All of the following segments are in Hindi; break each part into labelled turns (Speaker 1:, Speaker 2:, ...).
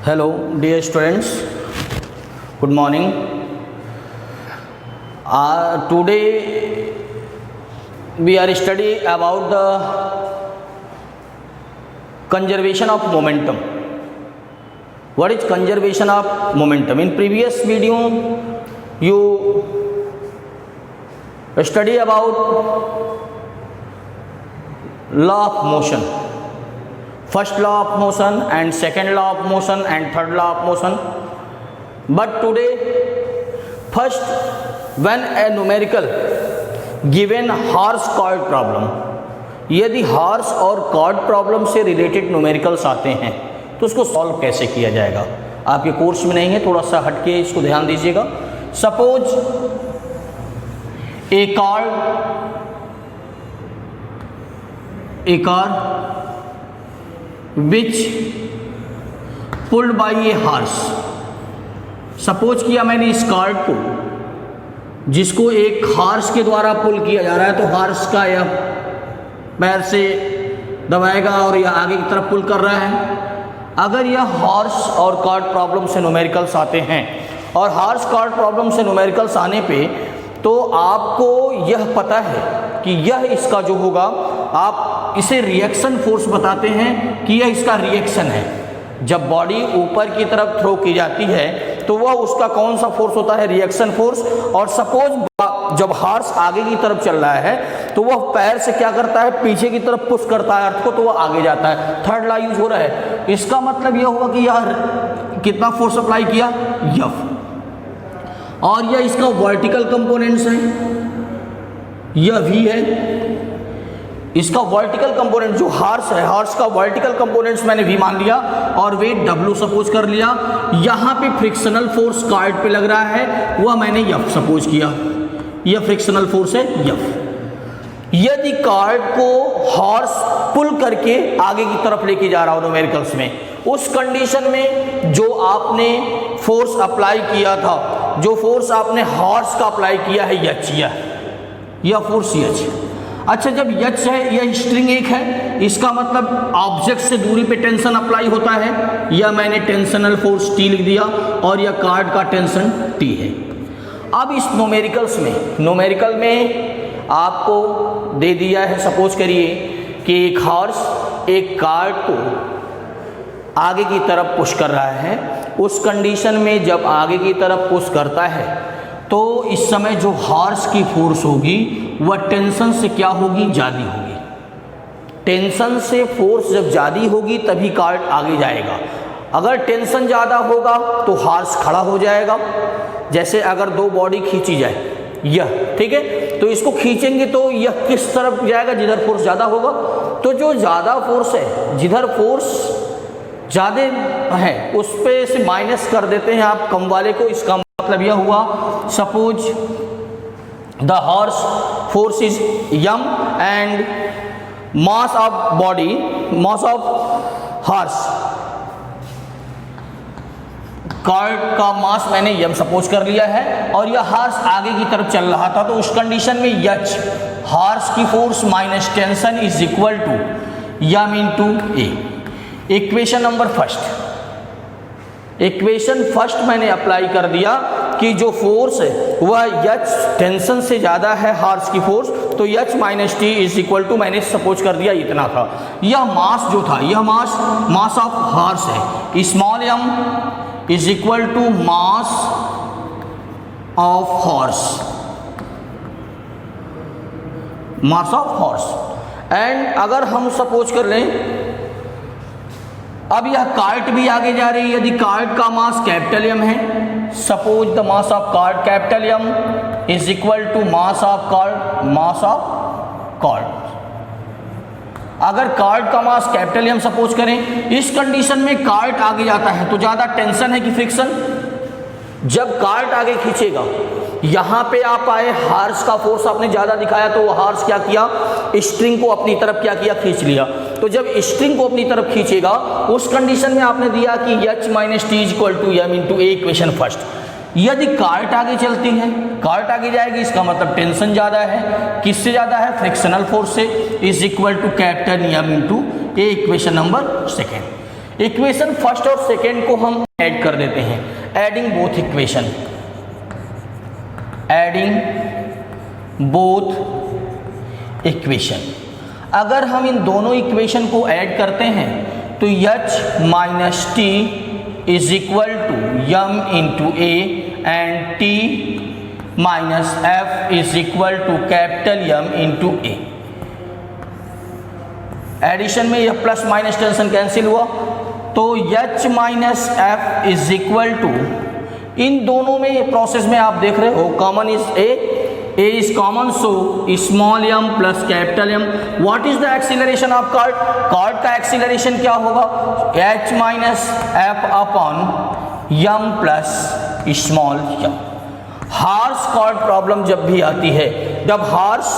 Speaker 1: Hello, dear students. Good morning. Today we are studying about the conservation of momentum. What is conservation of momentum? In previous video, you study about law of motion. First law of motion and second law of motion and third law of motion. But today, first, when a numerical given horse chord problem, यदि हॉर्स और कॉर्ड प्रॉब्लम से रिलेटेड न्यूमेरिकल्स आते हैं तो उसको सॉल्व कैसे किया जाएगा, आपके कोर्स में नहीं है, थोड़ा सा हटके इसको ध्यान दीजिएगा. Suppose A car which pulled by a horse. Suppose किया मैंने इस कार्ड को जिसको एक हॉर्स के द्वारा पुल किया जा रहा है, तो हॉर्स का यह पैर से दबाएगा और यह आगे की तरफ पुल कर रहा है. अगर यह हॉर्स और कार्ड प्रॉब्लम से न्यूमेरिकल्स आते हैं और हॉर्स कार्ड प्रॉब्लम से न्यूमेरिकल्स आने पे तो आपको यह पता है कि यह इसका जो होगा, आप इसे रिएक्शन फोर्स बताते हैं कि यह इसका रिएक्शन है. जब बॉडी ऊपर की तरफ थ्रो की जाती है तो वह उसका कौन सा फोर्स होता है, रिएक्शन फोर्स. और सपोज जब हॉर्स आगे की तरफ चल रहा है तो वह पैर से क्या करता है, पीछे की तरफ पुश करता है अर्थ को, तो वह आगे जाता है. थर्ड लॉ यूज हो रहा है. इसका मतलब यह हुआ कि यह कितना फोर्स अप्लाई किया, एफ. और यह इसका वर्टिकल कंपोनेंट्स है, यह वी है. इसका वर्टिकल कंपोनेंट जो हॉर्स है, हॉर्स का वर्टिकल कंपोनेंट्स मैंने वी मान लिया और वेट डब्ल्यू सपोज कर लिया. यहाँ पे फ्रिक्शनल फोर्स कार्ड पे लग रहा है, वह मैंने एफ सपोज किया. यह फ्रिक्शनल फोर्स है एफ. यदि कार्ड को हॉर्स पुल करके आगे की तरफ लेके जा रहा हो न्यूमेरिकल्स में, उस कंडीशन में जो आपने फोर्स अप्लाई किया था, जो फोर्स आपने हॉर्स का अप्लाई किया है एच, यह फोर्स एच. अच्छा, जब एच है, यह स्ट्रिंग एक है, इसका मतलब ऑब्जेक्ट से दूरी पे टेंशन अप्लाई होता है. यह मैंने टेंशनल फोर्स टी लिख दिया और यह कार्ड का टेंशन टी है. अब इस न्यूमेरिकल में आपको दे दिया है, सपोज करिए कि एक हॉर्स एक कार्ड को आगे की तरफ पुश कर रहा है. उस कंडीशन में जब आगे की तरफ पुश करता है तो इस समय जो हॉर्स की फोर्स होगी वह टेंशन से क्या होगी, ज़्यादा होगी. टेंशन से फोर्स जब ज़्यादा होगी तभी कार्ड आगे जाएगा. अगर टेंशन ज़्यादा होगा तो हॉर्स खड़ा हो जाएगा. जैसे अगर दो बॉडी खींची जाए, यह ठीक है, तो इसको खींचेंगे तो यह किस तरफ जाएगा, जिधर फोर्स ज़्यादा होगा. तो जो ज़्यादा फोर्स है, जिधर फोर्स ज़्यादा है उस पे से माइनस कर देते हैं आप कम वाले को. इसका मतलब यह हुआ, suppose the horse force is m and mass of body, mass of horse, cart का मास मैंने यम सपोज कर लिया है और यह हॉर्स आगे की तरफ चल रहा था. तो उस कंडीशन में एच, हॉर्स की force minus tension is equal to m into a. Equation number first मैंने अप्लाई कर दिया कि जो फोर्स है वह एच टेंशन से ज़्यादा है हॉर्स की फोर्स, तो h minus T is equal to, मैंने सपोज कर दिया इतना था. यह मास जो था, यह मास ऑफ हॉर्स है. Small m is equal to mass of horse. And अगर हम सपोज कर लें, अब यह कार्ट भी आगे जा रही है. यदि कार्ट का मास कैपिटल एम है, suppose the mass of cart capital M is equal to mass of cart. अगर कार्ट का मास कैपिटल एम सपोज करें, इस कंडीशन में कार्ट आगे जाता है तो ज़्यादा टेंशन है कि फ्रिक्शन. जब कार्ट आगे खींचेगा, यहाँ पे आप आए, हॉर्स का फोर्स आपने ज़्यादा दिखाया तो वो हॉर्स क्या किया, स्ट्रिंग को अपनी तरफ क्या किया, खींच लिया. तो जब स्ट्रिंग को अपनी तरफ खींचेगा उस कंडीशन में आपने दिया कि h minus T is equal to m into a. Equation first. यदि कार्ट आगे चलती है, कार्ट आगे जाएगी, इसका मतलब टेंशन ज़्यादा है. किससे ज़्यादा है? फ्रिक्शनल फोर्स से. Is equal to capital M into a. Equation number second. Equation first और सेकेंड को हम ऐड कर देते हैं, adding both equation, adding both equation. अगर हम इन दोनों इक्वेशन को ऐड करते हैं तो h minus T is equal to m into a and t minus F is equal to capital m into a. Addition में यह प्लस माइनस टेंशन कैंसिल हुआ, तो h minus F is equal to, इन दोनों में प्रोसेस में आप देख रहे हो common is a is common, so small m plus capital m. What is the acceleration of cart? Cart का एक्सीलरेशन क्या होगा? h माइनस एफ अपॉन यम प्लस स्मॉल यम। हार्स कॉर्ड प्रॉब्लम जब भी आती है, जब हार्स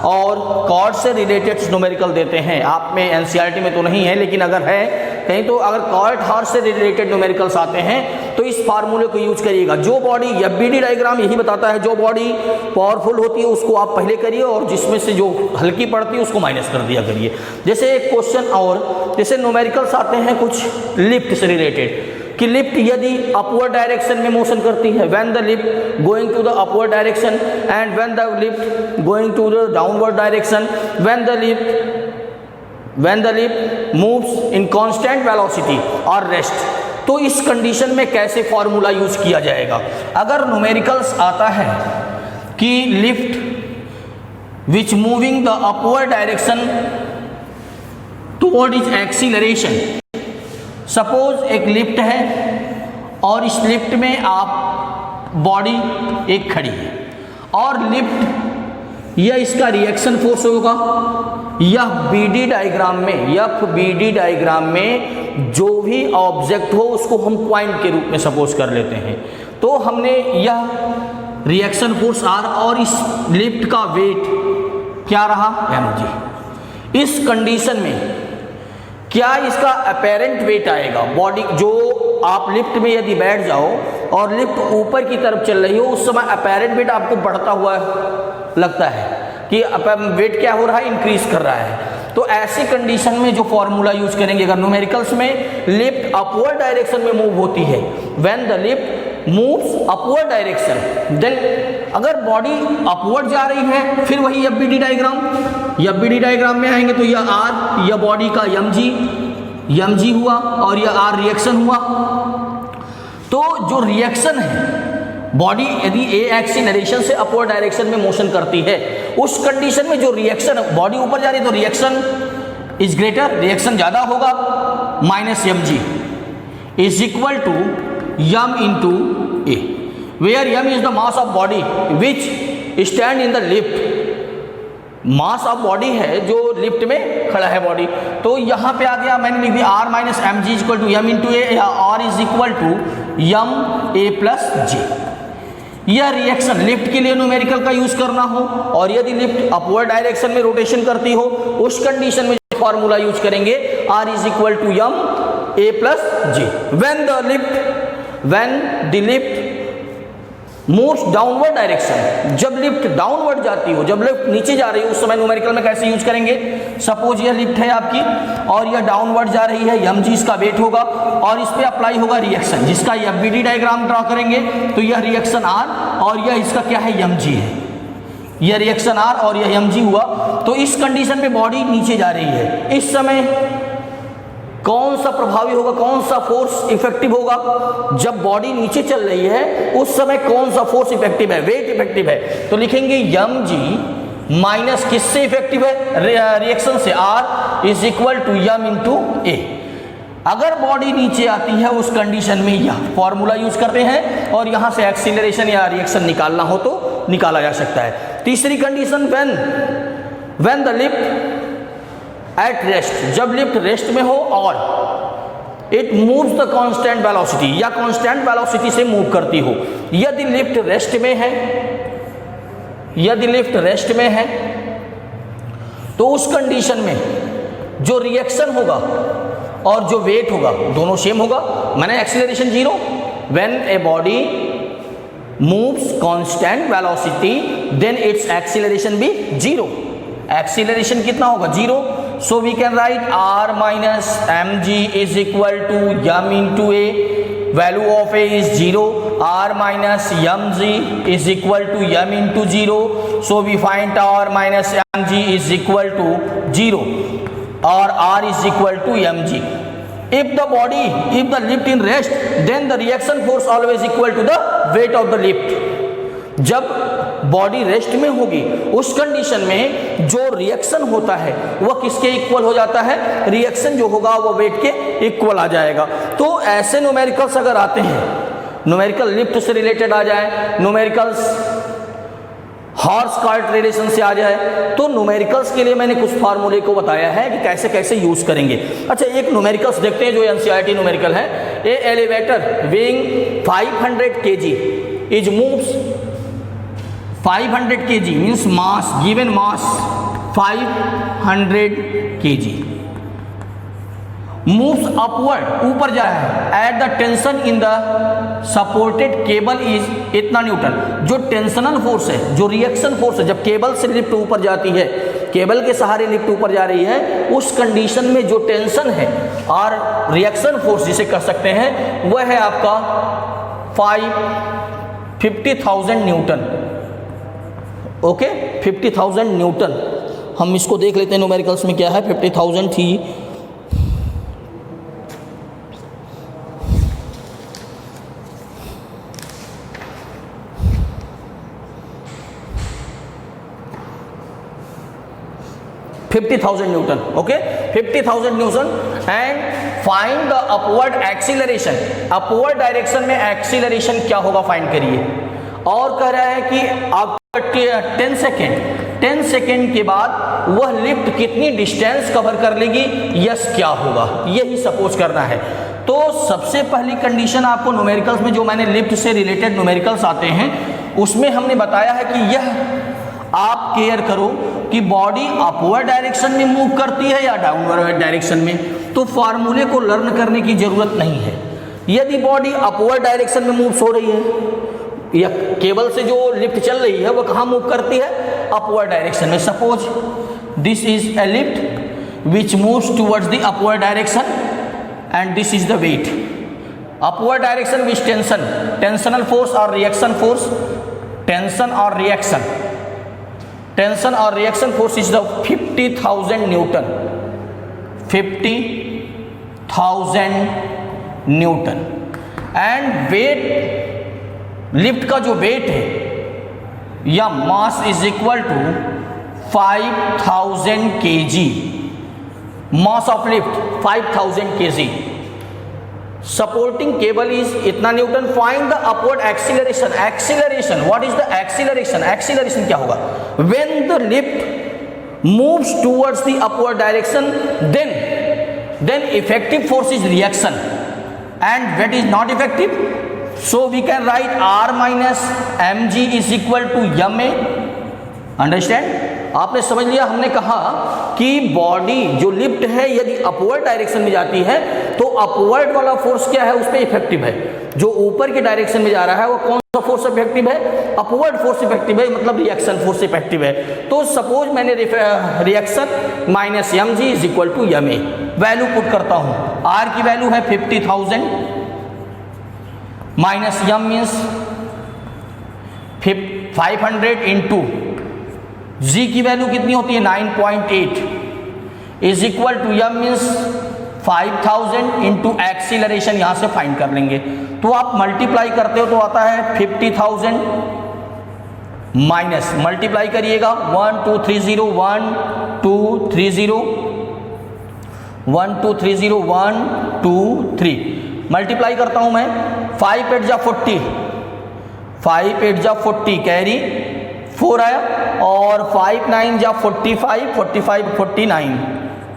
Speaker 1: और कॉर्ड से रिलेटेड न्यूमेरिकल देते हैं, आप में एनसीईआरटी में तो नहीं है लेकिन अगर है कहीं, तो अगर कॉर्ड हार्स से रिलेटेड न्यूमेरिकल्स आते हैं तो इस फार्मूले को यूज करिएगा। जो बॉडी एफबीडी डायग्राम यही बताता है, जो बॉडी पावरफुल होती है उसको आप पहले करिए और जिसमें से जो हल्की पड़ती है उसको माइनस कर दिया करिए। जैसे एक क्वेश्चन और, जैसे न्यूमेरिकल्स आते हैं कुछ लिफ्ट से रिलेटेड कि लिफ्ट यदि अपवर्ड डायरेक्शन में मोशन करती है, when the lift going to the upward direction and when the lift going to the downward direction, when the lift moves in constant velocity और रेस्ट, तो इस कंडीशन में कैसे फॉर्मूला यूज किया जाएगा? अगर न्यूमेरिकल्स आता है कि lift which moving the upward direction toward is acceleration, suppose एक लिफ्ट है और इस लिफ्ट में आप बॉडी एक खड़ी है और लिफ्ट, यह इसका रिएक्शन फोर्स होगा, यह बीडी डायग्राम में, बीडी डायग्राम में जो भी ऑब्जेक्ट हो उसको हम पॉइंट के रूप में सपोज कर लेते हैं। तो हमने यह रिएक्शन फोर्स आर और इस लिफ्ट का वेट क्या रहा mg। इस कंडीशन में क्या इसका अपेरेंट वेट आएगा? बॉडी जो आप लिफ्ट में यदि बैठ जाओ और लिफ्ट ऊपर की तरफ चल रही हो, उस समय अपेरेंट वेट आपको बढ़ता हुआ लगता है कि वेट क्या हो रहा है, इंक्रीज कर रहा है। तो ऐसी कंडीशन में जो फॉर्मूला यूज करेंगे, अगर न्यूमेरिकल्स में लिफ्ट अपवर्ड डायरेक्शन में मूव होती है, when the lift moves upward direction, then अगर बॉडी अपवर्ड जा रही है, फिर वही एफबीडी डायग्राम में आएंगे तो यह आर, यह बॉडी का mg हुआ और यह आर रिएक्शन हुआ। तो जो रिएक्शन है, बॉडी यदि ए एक्सीलरेशन से अपवर्ड डायरेक्शन में मोशन करती है, उस कंडीशन में जो रिएक्शन, बॉडी ऊपर जा रही है तो रिएक्शन इज ग्रेटर, रिएक्शन ज्यादा होगा, minus mg is equal to m into a, where m is the mass of body which stand in the lift. Mass of body है जो लिफ्ट में खड़ा है बॉडी, तो यहाँ पे आ गया, मैंने लिख दिया R minus m g equal to m into a, या R is equal to m a plus j. यह रिएक्शन लिफ्ट के लिए न्यूमेरिकल का यूज करना हो और यदि लिफ्ट अपवर्ड डायरेक्शन में रोटेशन करती हो, उस कंडीशन में फॉर्मूला यूज करेंगे R is equal to m a plus j. When the lift moves downward direction, जब लिफ्ट डाउनवर्ड जाती हो, जब लिफ्ट नीचे जा रही हो, उस समय न्यूमेरिकल में कैसे यूज करेंगे? सपोज यह लिफ्ट है आपकी और यह डाउनवर्ड जा रही है, mg इसका वेट होगा और इस पे अप्लाई होगा रिएक्शन, जिसका एफबीडी डायग्राम ड्रॉ करेंगे तो यह रिएक्शन आर और यह इसका क्या है, mg है। यह रिएक्शन आर और यह mg हुआ, तो इस कंडीशन में बॉडी नीचे जा रही है, इस समय कौन सा प्रभावी होगा, कौन सा फोर्स इफेक्टिव होगा? जब बॉडी नीचे चल रही है उस समय कौन सा फोर्स इफेक्टिव है? वेट इफेक्टिव है, तो लिखेंगे mg माइनस किससे इफेक्टिव है? रिएक्शन से, r is equal to m into a. अगर बॉडी नीचे आती है उस कंडीशन में यह फॉर्मूला यूज करते हैं और यहां से एक्सीलरेशन या रिएक्शन निकालना हो तो निकाला जा सकता है। तीसरी condition, when the lift at rest, जब लिफ्ट रेस्ट में हो और it moves the constant velocity, या कांस्टेंट वेलोसिटी से मूव करती हो। यदि लिफ्ट रेस्ट में है, तो उस कंडीशन में जो रिएक्शन होगा और जो वेट होगा दोनों सेम होगा, माने acceleration zero. When a body moves constant velocity then its acceleration भी जीरो। एक्सीलरेशन कितना होगा? Zero. So we can write r minus mg is equal to m into a. Value of a is 0. R minus mg is equal to m into 0. So we find r minus mg is equal to 0 or r is equal to mg. If the lift in rest, then the reaction force always equal to the weight of the lift. जब बॉडी रेस्ट में होगी उस कंडीशन में जो रिएक्शन होता है वह किसके इक्वल हो जाता है? रिएक्शन जो होगा वो वेट के इक्वल आ जाएगा। तो ऐसे न्यूमेरिकल्स अगर आते हैं, न्यूमेरिकल लिफ्ट से रिलेटेड आ जाए, न्यूमेरिकल्स हॉर्स कार्ट रिलेशन से आ जाए, तो न्यूमेरिकल्स के लिए मैंने कुछ फार्मूले को बताया है कि कैसे कैसे यूज करेंगे। अच्छा, एक न्यूमेरिकल्स देखते हैं जो एनसीईआरटी न्यूमेरिकल है। ए elevator weighing 500 kg is moves 500 kg means mass, given mass 500 kg moves upward, ऊपर जा रहा है। at the tension in the supported cable is इतना न्यूटन। जो टेंशनल फोर्स है, जो रिएक्शन फोर्स है, जब केबल से लिफ्ट ऊपर जाती है, केबल के सहारे लिफ्ट ऊपर जा रही है, उस कंडीशन में जो टेंशन है और रिएक्शन फोर्स जिसे कह सकते हैं वह है आपका 50,000 न्यूटन। Okay, 50,000 Newton. हम इसको देख लेते हैं न्यूमेरिकल्स में क्या है। 50,000 थी, Newton. Okay, 50,000 newton and find the upward acceleration. Upward direction में एक्सीलरेशन क्या होगा फाइंड करिए। और कह रहा है कि आप 10 सेकेंड के बाद वह लिफ्ट कितनी डिस्टेंस कवर कर लेगी, यस क्या होगा, यही सपोज करना है। तो सबसे पहली कंडीशन आपको न्यूमेरिकल्स में, जो मैंने लिफ्ट से रिलेटेड न्यूमेरिकल्स आते हैं उसमें हमने बताया है कि यह आप केयर करो कि बॉडी अपवर्ड डायरेक्शन में मूव करती है या डाउनवर्ड डायरेक्शन में। तो फार्मूले को लर्न करने की जरूरत नहीं है। यदि बॉडी अपवर्ड डायरेक्शन में मूव हो रही है या केबल से जो लिफ्ट चल रही है वो कहाँ मूव करती है? अपवर्ड डायरेक्शन में। Suppose this is a lift which moves towards the upward direction and this is the weight. Upward direction which tension, tensional force और रिएक्शन फोर्स, टेंशन और रिएक्शन, टेंशन और reaction force is the 50,000 newton, 50,000 newton. And weight, lift का जो वेट है या mass is equal to 5,000 kg। Mass of lift 5,000 kg। Supporting cable is इतना newton. Find the upward acceleration. Acceleration, what is the acceleration? Acceleration क्या होगा? When the lift moves towards the upward direction then effective force is reaction and what is not effective. So we can write r minus mg is equal to ma। Understand? आपने समझ लिया। हमने कहा कि बॉडी जो लिफ्ट है यदि अपवर्ड डायरेक्शन में जाती है तो अपवर्ड वाला फोर्स क्या है, उस पर इफेक्टिव है। जो ऊपर के डायरेक्शन में जा रहा है वो कौन सा फोर्स इफेक्टिव है? अपवर्ड फोर्स इफेक्टिव है, मतलब रिएक्शन फोर्स इफेक्टिव है। तो सपोज मैंने reaction minus mg is equal to ma value put करता हूं। r की वैल्यू है 50,000 minus m means 500 into g की वैल्यू कितनी होती है 9.8 is equal to m means 5000 into acceleration यहां से फाइंड कर लेंगे। तो आप मल्टीप्लाई करते हो तो आता है 50,000 माइनस, मल्टीप्लाई करिएगा 1 2 3 0 1 2 3 0 1 2 3 0 1 2 3 मल्टीप्लाई करता हूं मैं। 5 8 जा 40, 5 8 जा 40 कैरी 4 आया और 5 9 जा 45 45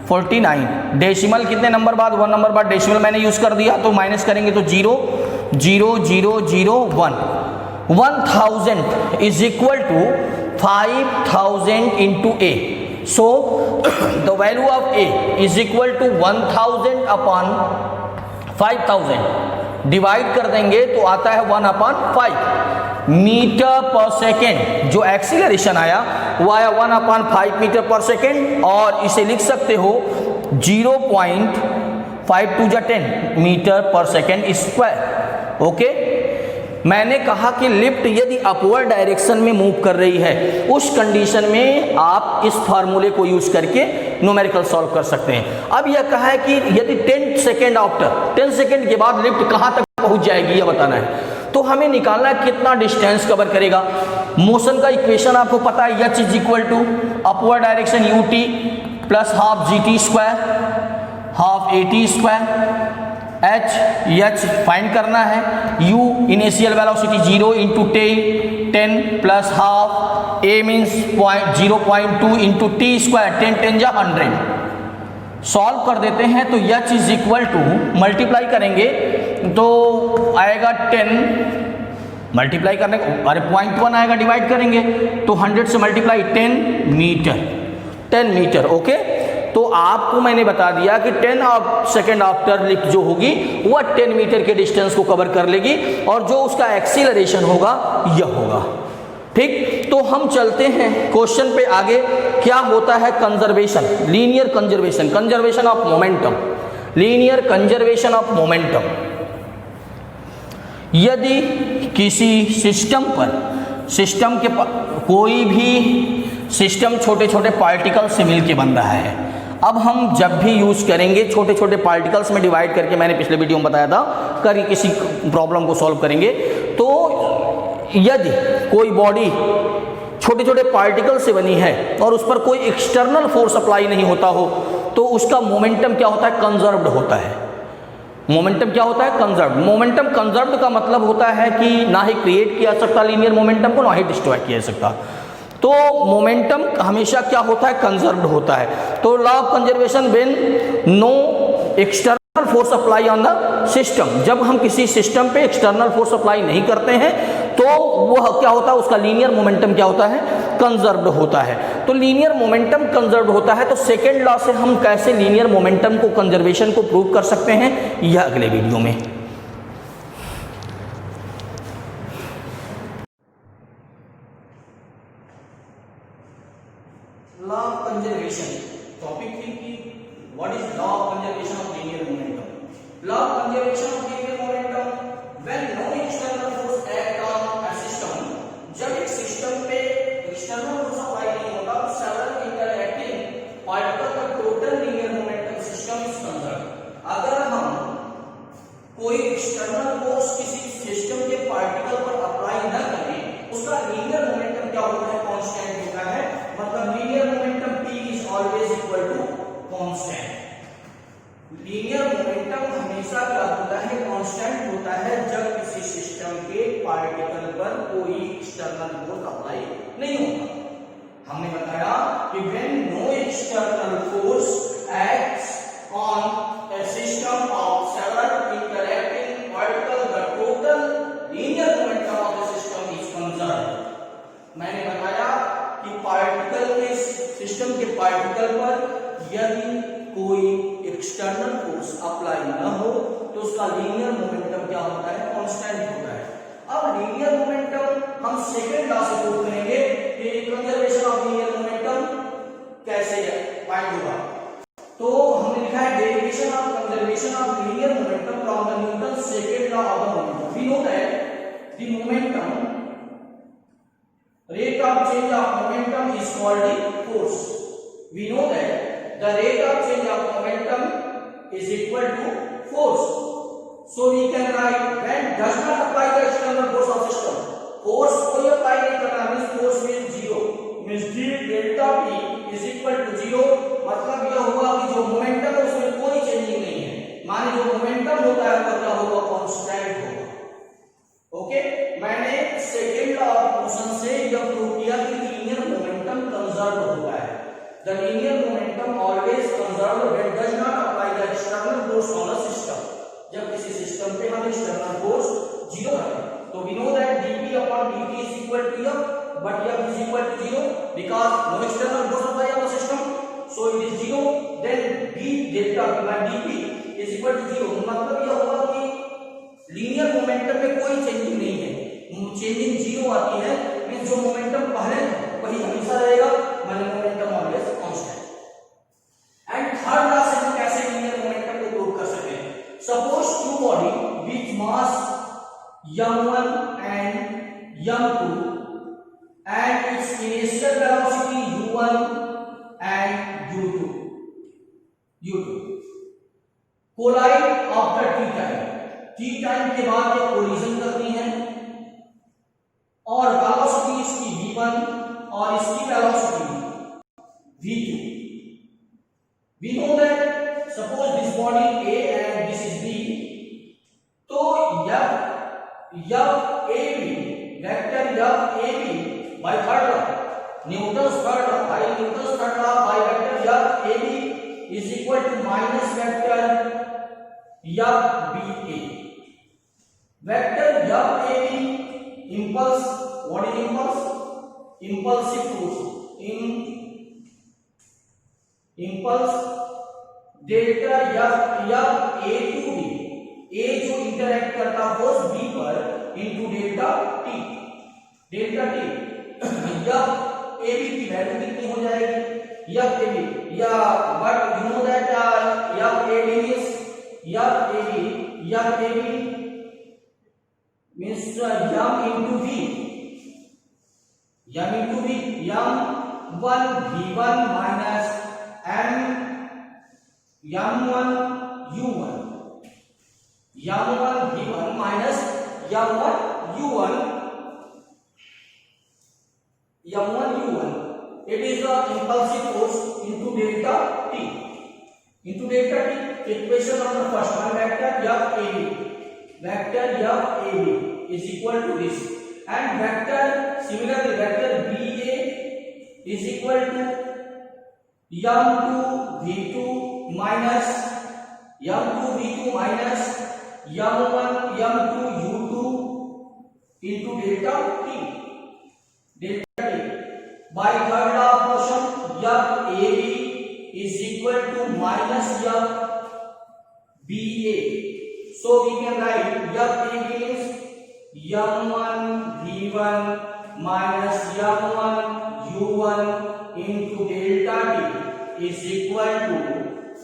Speaker 1: 49 डेसिमल कितने नंबर बाद 1 नंबर बाद डेसिमल मैंने यूज कर दिया तो माइनस करेंगे तो 0 0 0 0 1 1000 is equal to 5000 into a. So the value of a is equal to 1000 upon 5000 divide कर देंगे तो आता है 1/5। मीटर पर सेकेंड, जो एक्सीलरेशन आया वो आया 1/5 मीटर पर सेकेंड, और इसे लिख सकते हो 0.5 मीटर पर सेकेंड स्क्वायर। ओके, मैंने कहा कि लिफ्ट यदि अपवर्ड डायरेक्शन में मूव कर रही है, उस कंडीशन में आप इस फार्मूले को यूज करके न्यूमेरिकल सॉल्व कर सकते हैं। अब यह कहा है कि यदि 10 सेकेंड आफ्टर, 10 सेकेंड के बाद लिफ्ट कहां तक पहुंच जाएगी यह बताना है, तो हमें निकालना है कितना डिस्टेंस कवर करेगा। मोशन का इक्वेशन आपको पता है, h is equal to upward direction ut plus half gt square half at square, h find करना है, u initial velocity 0 into 10 plus half, a means 0.2 into t square, 10 10 जा 100। सॉल्व कर देते हैं तो h is equal to, multiply करेंगे तो आएगा 10, मल्टीप्लाई करने को, अरे 0.1 आएगा, डिवाइड करेंगे तो 100 से मल्टीप्लाई 10 मीटर। ओके, तो आपको मैंने बता दिया कि 10 सेकेंड आफ्टर लिफ्ट जो होगी वह 10 मीटर के डिस्टेंस को कवर कर लेगी, और जो उसका एक्सीलरेशन होगा यह होगा। ठीक, तो हम चलते हैं क्वेश्चन पे आगे। क्या होता है conservation, linear conservation, conservation of momentum, linear conservation of momentum. यदि किसी सिस्टम पर, सिस्टम के कोई भी सिस्टम छोटे छोटे पार्टिकल से मिलके बन रहा है, अब हम जब भी यूज करेंगे छोटे छोटे पार्टिकल्स में डिवाइड करके, मैंने पिछले वीडियो में बताया था, कभी किसी प्रॉब्लम को सॉल्व करेंगे तो यदि कोई बॉडी छोटे छोटे पार्टिकल से बनी है और उस पर कोई एक्सटर्नल फोर्स अप्लाई नहीं होता हो, तो उसका मोमेंटम क्या होता है, कंजर्व्ड होता है। मोमेंटम क्या होता है, कंजर्व्ड। मोमेंटम कंजर्व्ड का मतलब होता है कि ना ही क्रिएट किया जा सकता लीनियर मोमेंटम को, ना ही डिस्ट्रॉय किया जा सकता। तो मोमेंटम हमेशा क्या होता है, कंजर्व्ड होता है। तो law of conservation, when no external force apply on the system, जब हम किसी सिस्टम पे एक्सटर्नल फोर्स अप्लाई नहीं करते हैं तो वह क्या होता है, उसका लीनियर मोमेंटम क्या होता है, कंजर्व्ड होता है। तो लीनियर मोमेंटम कंजर्व्ड होता है, तो सेकेंड लॉ से हम कैसे लीनियर मोमेंटम को, कंजर्वेशन को प्रूव कर सकते हैं, यह अगले वीडियो में। लॉ ऑफ कंजर्वेशन टॉपिक थी कि what is law of conservation of linear momentum. Law of conservation of linear momentum, when no external force act on a system, जब एक सिस्टम पे एक्सटर्नल फोर्स अप्लाई नहीं होता तो सेवरल इंटरएक्टिंग पार्टिकल का total linear momentum system is conserved. अगर हम कोई एक्सटर्नल फोर्स किसी सिस्टम के पार्टिकल पर अप्लाई न करें, उसका लीनियर मोमेंटम क्या होता है, कांस्टेंट होता है। मतलब linear momentum P is always equal to constant. Linear momentum हमेशा क्या होता है, कांस्टेंट होता है जब किसी सिस्टम के पार्टिकल पर कोई एक्सटर्नल फोर्स अप्लाई नहीं होता। हमने बताया कि when no external force acts on a system of several interacting particles, the total linear momentum of the system is conserved। मैंने बताया कि पार्टिकल के, सिस्टम के पार्टिकल पर यदि कोई एक्सटर्नल फोर्स अप्लाई न हो तो उसका लीनियर मोमेंटम क्या होता है, कांस्टेंट होता है। अब लीनियर मोमेंटम हम सेकेंड लॉ से प्रूव करेंगे कि कंजर्वेशन ऑफ लीनियर मोमेंटम कैसे फाइंड होगा। तो हमने लिखा है derivation of conservation of linear momentum from the Newton second law of the momentum. We know that the momentum, rate of change of momentum is called the force। we know that the rate of change of momentum is equal to force, so we can write when does not apply the external force of system, force कोई apply नहीं करना, means force means 0, means d delta p is equal to 0। मतलब यह होगा कि जो मोमेंटम है उसमें कोई चेंजिंग नहीं है, माने जो मोमेंटम होता है वो क्या होगा, कांस्टेंट होगा। ओके, मैंने सेकेंड लॉ ऑफ मोशन से यह प्रूव किया कि लीनियर मोमेंटम कंजर्व्ड होता है। The linear momentum always conserved when does not apply the external force on the system, जब किसी सिस्टम पे हम एक्सटर्नल फोर्स 0 रखें। तो we know that dp upon dt is equal to f, but f is equal to 0 because no external force applied on the system, so it is 0। then d delta p by dp is equal to 0। मतलब यह होगा कि लीनियर मोमेंटम में कोई चेंजिंग नहीं है, चेंजिंग जीरो आती है, मींस जो मोमेंटम पहले वही हमेशा रहेगा, मतलब momentum always constant. And third law से हम कैसे लीनियर मोमेंटम को प्रूव कर सकते हैं? Suppose two body which mass m1 and m2 and its initial velocity u1 and u2 collide after t time के बाद ये कोलिजन करती हैं और वेलोसिटी इसकी v1 और इसकी velocity v2। we know that suppose this body A and this is B, तो FAB vector FAB by third law, Newton's third law, by Newton's third law by vector FAB is equal to minus vector FBA. Vector FAB impulse, what is impulse? Impulsive force, impulse delta F A to B, A जो इंटरैक्ट करता फोर्स B पर into delta T F AB की वैल्यू कितनी हो जाएगी? F AB या but you know that F AB is F AB means m into V, m1 V1 minus m1 U1, m1 V1 minus m1 U1, it is the impulsive force into delta T. Equation of the first one, vector FAB is equal to this, and similarly vector BA is equal to m2 V2 minus m1 m2 U2 into delta T. By third law of motion, FAB is equal to minus FBA. So we can write FAB is m1 V1 minus m1 U1 into delta T is equal to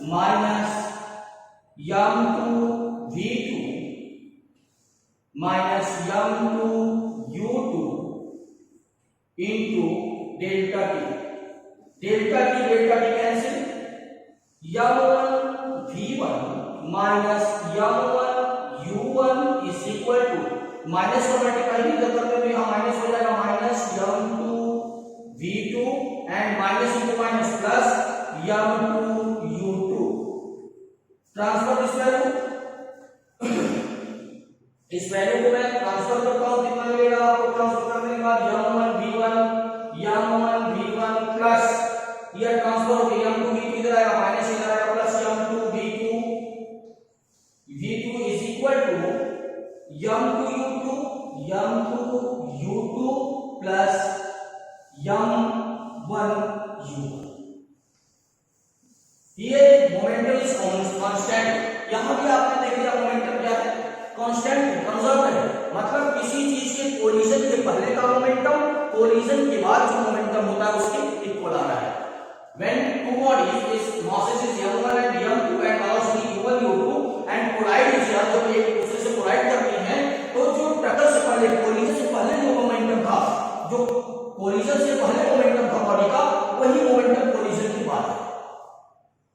Speaker 1: minus m2 V2 minus m2 U2 into delta T cancel, m1 V1 minus m1 U1 is equal to minus को मल्टीप्लाई नहीं जब करते तो यहाँ माइनस हो जाएगा, minus m2 V2 and minus into minus plus m2 U2। Transfer इस वैल्यू को मैं ट्रांसफर करता हूँ, कितना मिलेगा आपको? ट्रांसफर करने के बाद m1 V1 प्लस यह ट्रांसफर हो गया m2 V2 इधर आएगा, माइनस इधर आएगा, plus m2 V2 is equal to m2 U2 plus m1 U1। ये मोमेंटम इज कांस्टेंट, यहां भी आपने देख लिया मोमेंटम क्या है? कांस्टेंट, कंजर्व है, मतलब किसी चीज के कोलिजन के पहले का मोमेंटम कोलिजन के बाद जो मोमेंटम होता है उसके इक्वल आ रहा है। When two bodies is masses is m1 and m2 and velocity u1 u2 and collide each other, जब एक दूसरे से कोलाइड करते हैं तो जो टक्कर से पहले कोलिजन से पहले जो मोमेंटम था, जो कोलिजन से पहले मोमेंटम था बॉडी का, वही मोमेंटम कोलिजन के बाद है।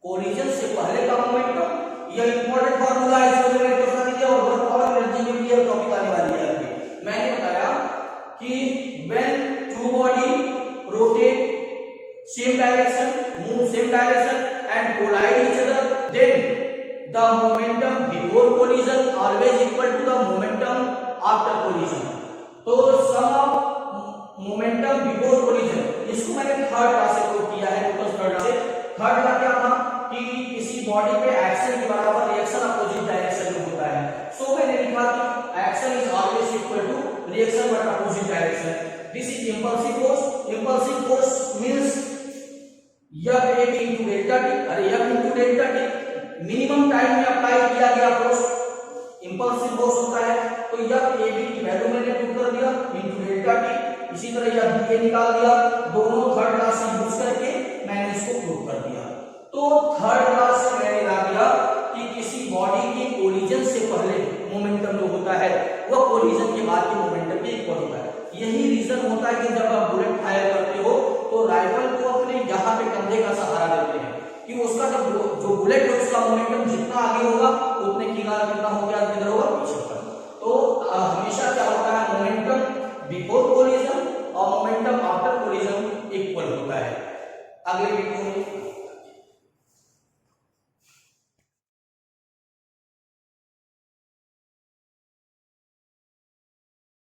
Speaker 1: कोलिजन से पहले का मोमेंटम, यह इंपॉर्टेंट फार्मूला है, इसको मैंने कर दिया और वर्क पावर एनर्जी के लिए टॉपिक आने वाली है अभी। मैंने बताया कि when two body rotate same direction, move same direction and collide each other, then the momentum before collision always equal to the momentum after collision। तो sum of momentum before collision, इसको मैंने थर्ड लॉ से प्रूव किया है। थर्ड लॉ क्या था कि किसी बॉडी पे एक्शन के बराबर रिएक्शन अपोजिट डायरेक्शन में होता है। सो मैंने लिखा कि action is always equal to reaction but opposite direction. This is impulsive force. Impulsive force means F into delta T, अरे F into delta T minimum time में अप्लाई किया गया फोर्स, इंपल्सिव फोर्स होता है। तो यह ए बी की वैल्यू मैंने पुट कर दिया इनटू डेल्टा टी। इसी तरह यह बी ए निकाल दिया, दोनों थर्ड क्लास से यूज करके मैंने इसको प्रूव कर दिया। तो थर्ड क्लास से मैंने ला दिया कि किसी बॉडी के कोलिजन से पहले मोमेंटम जो होता है वह कोलिजन के बाद के मोमेंटम के इक्वल होता है। यही रीजन होता है कि जब आप बुलेट फायर करते हो तो राइफल को अपने यहाँ पे कंधे का सहारा देते हैं कि उसका जो बुलेट है उसका मोमेंटम जितना आगे होगा उतने कितना हो गया किधर होगा पीछे पर। तो हमेशा क्या होता है मोमेंटम बिफोर कोलिजन और मोमेंटम आफ्टर कोलिजन इक्वल होता है। अगले वीडियो में